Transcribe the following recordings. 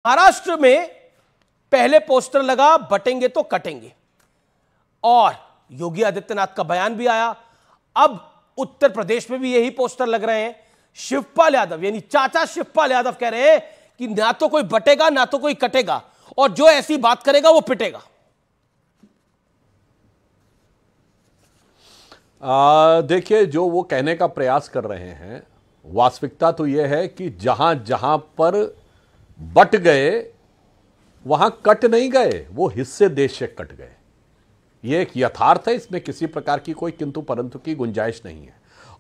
महाराष्ट्र में पहले पोस्टर लगा बटेंगे तो कटेंगे, और योगी आदित्यनाथ का बयान भी आया। अब उत्तर प्रदेश में भी यही पोस्टर लग रहे हैं। शिवपाल यादव यानी चाचा शिवपाल यादव कह रहे हैं कि ना तो कोई बटेगा ना तो कोई कटेगा, और जो ऐसी बात करेगा वो पिटेगा। देखिए, जो वो कहने का प्रयास कर रहे हैं, वास्तविकता तो यह है कि जहां जहां पर बट गए वहां कट नहीं गए, वो हिस्से देश से कट गए। ये एक यथार्थ है, इसमें किसी प्रकार की कोई किंतु परंतु की गुंजाइश नहीं है।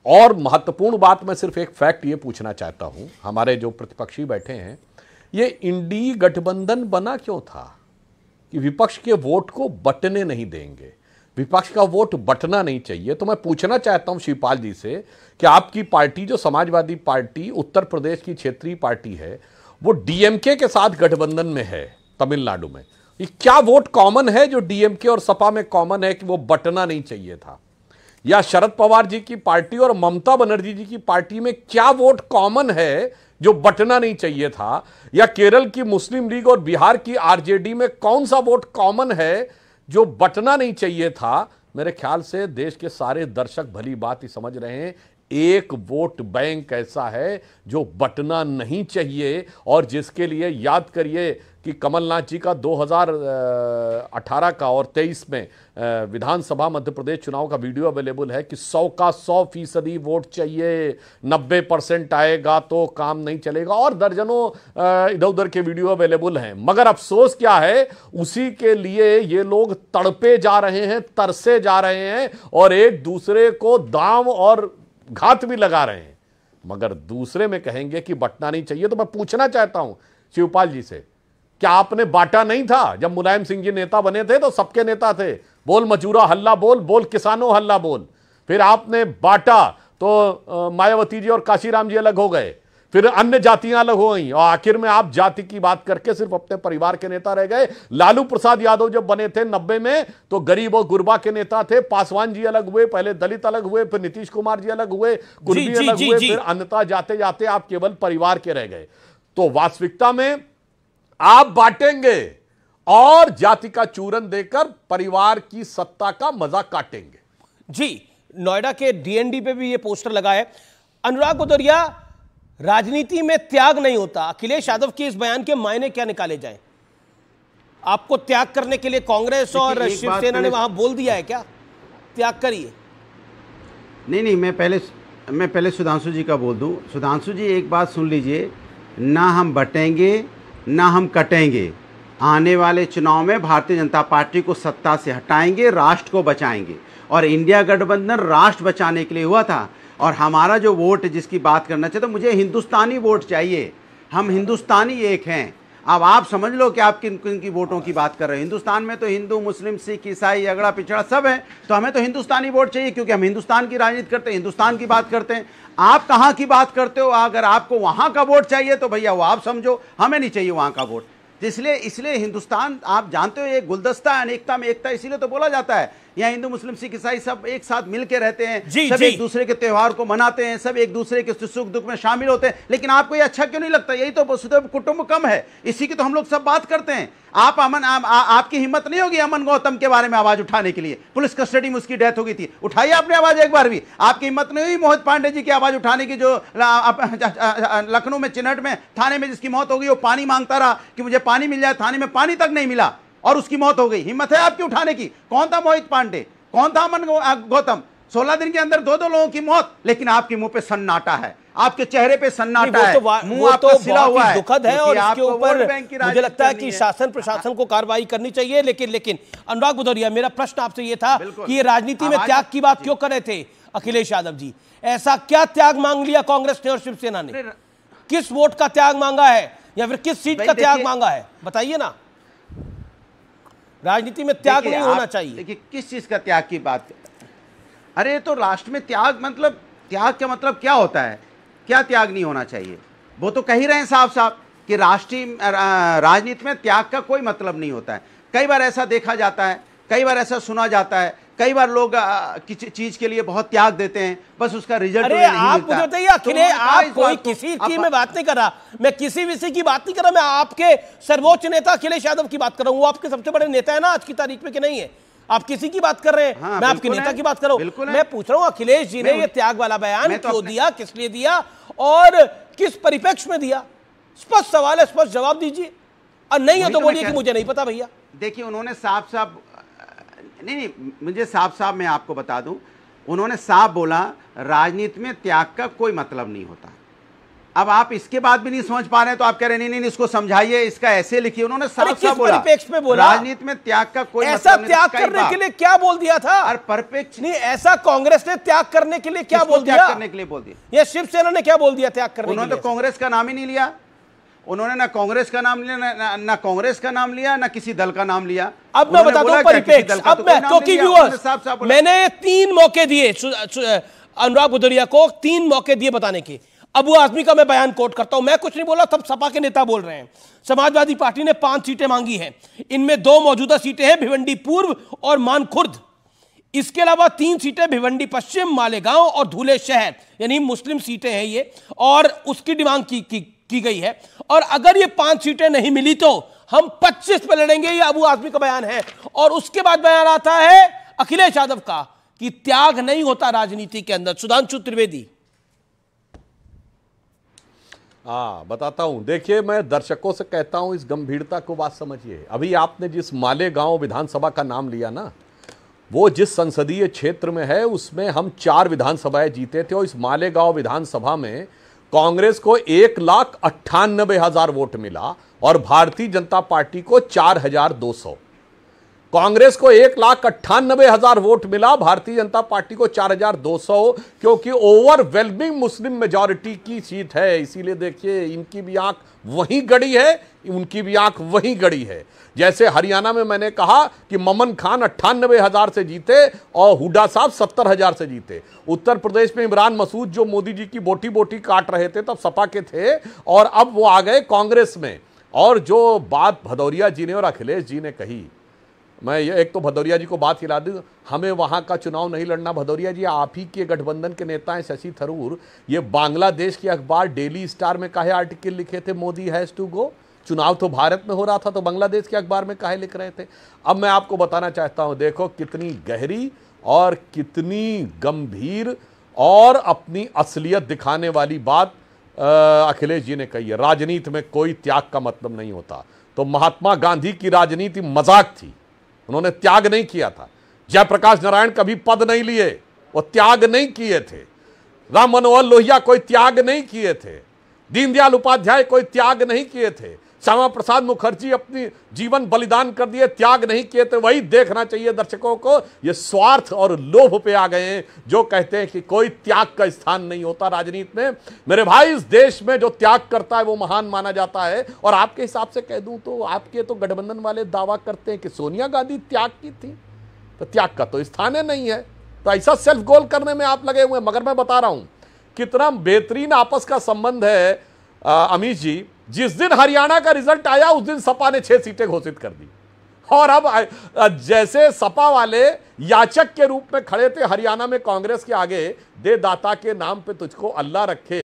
और महत्वपूर्ण बात, मैं सिर्फ एक फैक्ट ये पूछना चाहता हूं, हमारे जो प्रतिपक्षी बैठे हैं, ये इंडी गठबंधन बना क्यों था? कि विपक्ष के वोट को बटने नहीं देंगे, विपक्ष का वोट बटना नहीं चाहिए। तो मैं पूछना चाहता हूं शिवपाल जी से कि आपकी पार्टी जो समाजवादी पार्टी उत्तर प्रदेश की क्षेत्रीय पार्टी है, वो डीएमके के साथ गठबंधन में है तमिलनाडु में, ये क्या वोट कॉमन है जो डीएमके और सपा में कॉमन है कि वो बटना नहीं चाहिए था? या शरद पवार जी की पार्टी और ममता बनर्जी जी की पार्टी में क्या वोट कॉमन है जो बटना नहीं चाहिए था? या केरल की मुस्लिम लीग और बिहार की आरजेडी में कौन सा वोट कॉमन है जो बटना नहीं चाहिए था? मेरे ख्याल से देश के सारे दर्शक भली बात ही समझ रहे हैं, एक वोट बैंक ऐसा है जो बटना नहीं चाहिए, और जिसके लिए याद करिए कि कमलनाथ जी का 2018 का और 23 में विधानसभा मध्य प्रदेश चुनाव का वीडियो अवेलेबल है कि 100 का 100% वोट चाहिए, 90% आएगा तो काम नहीं चलेगा, और दर्जनों इधर उधर के वीडियो अवेलेबल हैं। मगर अफसोस क्या है, उसी के लिए ये लोग तड़पे जा रहे हैं, तरसे जा रहे हैं, और एक दूसरे को दांव और घात भी लगा रहे हैं, मगर दूसरे में कहेंगे कि बटना नहीं चाहिए। तो मैं पूछना चाहता हूं शिवपाल जी से, क्या आपने बांटा नहीं था? जब मुलायम सिंह जी नेता बने थे तो सबके नेता थे, बोल मजूरा हल्ला बोल, बोल किसानों हल्ला बोल। फिर आपने बांटा तो मायावती जी और काशीराम जी अलग हो गए, फिर अन्य जातियां अलग हो गई, और आखिर में आप जाति की बात करके सिर्फ अपने परिवार के नेता रह गए। लालू प्रसाद यादव जब बने थे 90 में तो गरीब और गुरबा के नेता थे, पासवान जी अलग हुए, पहले दलित अलग हुए, फिर नीतीश कुमार जी अलग हुए, कुर्मी अलग हुए, फिर अन्यथा जाते जाते आप केवल परिवार के रह गए। तो वास्तविकता में आप बांटेंगे और जाति का चूरन देकर परिवार की सत्ता का मजा काटेंगे। जी, नोएडा के डीएनडी पे भी ये पोस्टर लगा है। अनुराग भदौरिया, राजनीति में त्याग नहीं होता, अखिलेश यादव के इस बयान के मायने क्या निकाले जाएं? आपको त्याग करने के लिए कांग्रेस और शिवसेना ने वहां बोल दिया है क्या त्याग करिए? नहीं, मैं पहले सुधांशु जी का बोल दूं। सुधांशु जी, एक बात सुन लीजिए, ना हम बटेंगे ना हम कटेंगे। आने वाले चुनाव में भारतीय जनता पार्टी को सत्ता से हटाएंगे, राष्ट्र को बचाएंगे, और इंडिया गठबंधन राष्ट्र बचाने के लिए हुआ था। और हमारा जो वोट जिसकी बात करना चाहिए, तो मुझे हिंदुस्तानी वोट चाहिए, हम हिंदुस्तानी एक हैं। अब आप समझ लो कि आप किन किन की वोटों की बात कर रहे हैं। हिंदुस्तान में तो हिंदू, मुस्लिम, सिख, ईसाई, अगड़ा पिछड़ा सब है, तो हमें तो हिंदुस्तानी वोट चाहिए, क्योंकि हम हिंदुस्तान की राजनीति करते हैं, हिंदुस्तान की बात करते हैं। आप कहाँ की बात करते हो? अगर आपको वहां का वोट चाहिए तो भैया वो आप समझो, हमें नहीं चाहिए वहां का वोट। इसलिए हिंदुस्तान, आप जानते हो, ये गुलदस्ता है, अनेकता में एकता, इसीलिए तो बोला जाता है। यहाँ हिंदू, मुस्लिम, सिख, ईसाई सब एक साथ मिलके रहते हैं, सब एक दूसरे के त्योहार को मनाते हैं, सब एक दूसरे के सुख दुख में शामिल होते हैं। लेकिन आपको ये अच्छा क्यों नहीं लगता? यही तो वसुधैव कुटुंबकम है, इसी की तो हम लोग सब बात करते हैं। आपकी हिम्मत नहीं होगी अमन गौतम के बारे में आवाज उठाने के लिए? पुलिस कस्टडी में उसकी डेथ हो गई थी, उठाई आपने आवाज एक बार भी? आपकी हिम्मत नहीं हुई मोहित पांडे जी की आवाज उठाने की, जो लखनऊ में चिनहट में थाने में जिसकी मौत हो गई, वो पानी मांगता रहा कि मुझे पानी मिल जाए, थाने में पानी तक नहीं मिला और उसकी मौत हो गई। हिम्मत है आपकी उठाने की? कौन था मोहित पांडे, कौन था अमन गौतम? 16 दिन के अंदर 2-2 लोगों की मौत, लेकिन आपके मुंह पे सन्नाटा है, आपके चेहरे पे सन्नाटा है, मुंह आपका सिला हुआ है। दुखद है, और इसके ऊपर मुझे लगता है कि शासन प्रशासन को कार्रवाई करनी चाहिए। लेकिन अनुराग भदौरिया, मेरा प्रश्न आपसे ये था कि ये राजनीति में त्याग की बात क्यों कर रहे थे अखिलेश यादव जी? ऐसा क्या त्याग मांग लिया कांग्रेस ने और शिवसेना ने? किस वोट का त्याग मांगा है, या फिर किस सीट का त्याग मांगा है? बताइए ना। राजनीति में त्याग नहीं होना चाहिए। देखिए, किस चीज का त्याग की बात? अरे तो राष्ट्र में त्याग मतलब, त्याग का मतलब क्या होता है? क्या त्याग नहीं होना चाहिए? वो तो कह ही रहे हैं साफ साफ कि राष्ट्रीय राजनीति में त्याग का कोई मतलब नहीं होता है। कई बार ऐसा देखा जाता है, कई बार ऐसा सुना जाता है, कई बार लोग किसी चीज के लिए बहुत त्याग देते हैं, बस उसका रिजल्ट अरे आप मुझे बताइए अखिलेश, आप कोई किसी की मैं बात नहीं कर रहा, मैं किसी विषय की बात नहीं कर रहा, मैं आपके सर्वोच्च नेता अखिलेश यादव की बात कर रहा हूं। वो आपके सबसे बड़े नेता है ना आज की तारीख में कि नहीं है? आप किसी की बात कर रहे हैं? हाँ, मैं आपके नेता की बात कर रहा हूं। मैं पूछ रहा हूं अखिलेश जी ने ये त्याग वाला बयान क्यों दिया, किस लिए दिया और किस परिप्रेक्ष्य में दिया? स्पष्ट सवाल है, स्पष्ट जवाब दीजिए। और नहीं है तो बोलिए कि मुझे नहीं पता भैया। देखिए उन्होंने साफ साफ, नहीं मुझे साफ साफ मैं आपको बता दूं, उन्होंने साफ बोला राजनीति में त्याग का कोई मतलब नहीं होता। अब आप इसके बाद भी नहीं समझ पा रहे हैं तो आप कह रहे नहीं इसको समझाइए, इसका ऐसे लिखिए। उन्होंने साफ साफ बोला राजनीति में त्याग का कोई ऐसा मतलब त्याग करने के लिए क्या बोल दिया था? और परिप्रेक्ष्य नहीं, ऐसा कांग्रेस ने त्याग करने के लिए क्या बोल दिया? त्याग करने के लिए बोल दिया। ये शिवसेना ने क्या बोल दिया त्याग करने के लिए? उन्होंने तो कांग्रेस का नाम ही नहीं लिया। उन्होंने ना कांग्रेस का नाम लिया, ना कांग्रेस का नाम लिया, ना किसी दल का नाम लिया। अब मैं बताता हूं परिप्रेक्ष्य। अब मैं क्योंकि व्यूअर्स, मैंने 3 मौके दिए अनुराग भदौरिया को, 3 मौके दिए बताने के। अबू आजमी का मैं बयान कोट करता हूं, मैं कुछ नहीं बोला, सब सपा के नेता बोल रहे हैं। समाजवादी पार्टी ने 5 सीटें मांगी हैं, इनमें 2 मौजूदा सीटें हैं भिवंडी पूर्व और मानखुर्द। इसके अलावा 3 सीटें भिवंडी पश्चिम, मालेगांव और धुले शहर, यानी मुस्लिम सीटें हैं ये, और उसकी डिमांड की गई है। और अगर ये 5 सीटें नहीं मिली तो हम 25 पे लड़ेंगे, ये अबू आजमी का बयान है। और उसके बाद बयान आता है अखिलेश यादव का कि त्याग नहीं होता राजनीति के अंदर। सुधांशु त्रिवेदी। हाँ बताता हूं, देखिए मैं दर्शकों से कहता हूं इस गंभीरता को बात समझिए। अभी आपने जिस मालेगांव विधानसभा का नाम लिया ना, वो जिस संसदीय क्षेत्र में है उसमें हम 4 विधानसभाएं जीते थे और इस मालेगांव विधानसभा में कांग्रेस को 1,98,000 वोट मिला और भारतीय जनता पार्टी को 4,200। कांग्रेस को 1,98,000 वोट मिला, भारतीय जनता पार्टी को 4,200, क्योंकि ओवरवेलमिंग मुस्लिम मेजॉरिटी की सीट है। इसीलिए देखिए इनकी भी आंख वहीं गड़ी है, उनकी भी आंख वहीं गड़ी है। जैसे हरियाणा में मैंने कहा कि ममन खान 98,000 से जीते और हुड्डा साहब 70,000 से जीते। उत्तर प्रदेश में इमरान मसूद जो मोदी जी की बोटी बोटी काट रहे थे तब सपा के थे और अब वो आ गए कांग्रेस में। और जो बात भदौरिया जी ने और अखिलेश जी ने कही, मैं ये एक तो भदौरिया जी को बात हिला दूं, हमें वहां का चुनाव नहीं लड़ना। भदौरिया जी आप ही के गठबंधन के नेता हैं शशि थरूर, ये बांग्लादेश के अखबार डेली स्टार में काहे आर्टिकल लिखे थे मोदी हैज टू गो? चुनाव तो भारत में हो रहा था तो बांग्लादेश के अखबार में काहे लिख रहे थे? अब मैं आपको बताना चाहता हूं, देखो कितनी गहरी और कितनी गंभीर और अपनी असलियत दिखाने वाली बात अखिलेश जी ने कही है। राजनीति में कोई त्याग का मतलब नहीं होता। तो महात्मा गांधी की राजनीति मजाक थी, उन्होंने त्याग नहीं किया था। जयप्रकाश नारायण कभी पद नहीं लिए, वो त्याग नहीं किए थे। राम मनोहर लोहिया कोई त्याग नहीं किए थे। दीनदयाल उपाध्याय कोई त्याग नहीं किए थे। श्यामा प्रसाद मुखर्जी अपनी जीवन बलिदान कर दिए, त्याग नहीं किए थे। वही देखना चाहिए दर्शकों को। ये स्वार्थ और लोभ पे आ गए हैं जो कहते हैं कि कोई त्याग का स्थान नहीं होता राजनीति में। मेरे भाई, इस देश में जो त्याग करता है वो महान माना जाता है। और आपके हिसाब से कह दूं तो आपके तो गठबंधन वाले दावा करते हैं कि सोनिया गांधी त्याग की थी, तो त्याग का तो स्थान है नहीं है। तो ऐसा सेल्फ गोल करने में आप लगे हुए हैं। मगर मैं बता रहा हूं कितना बेहतरीन आपस का संबंध है अमीश जी। जिस दिन हरियाणा का रिजल्ट आया उस दिन सपा ने 6 सीटें घोषित कर दी और अब जैसे सपा वाले याचक के रूप में खड़े थे हरियाणा में कांग्रेस के आगे, दे दाता के नाम पे तुझको अल्लाह रखे।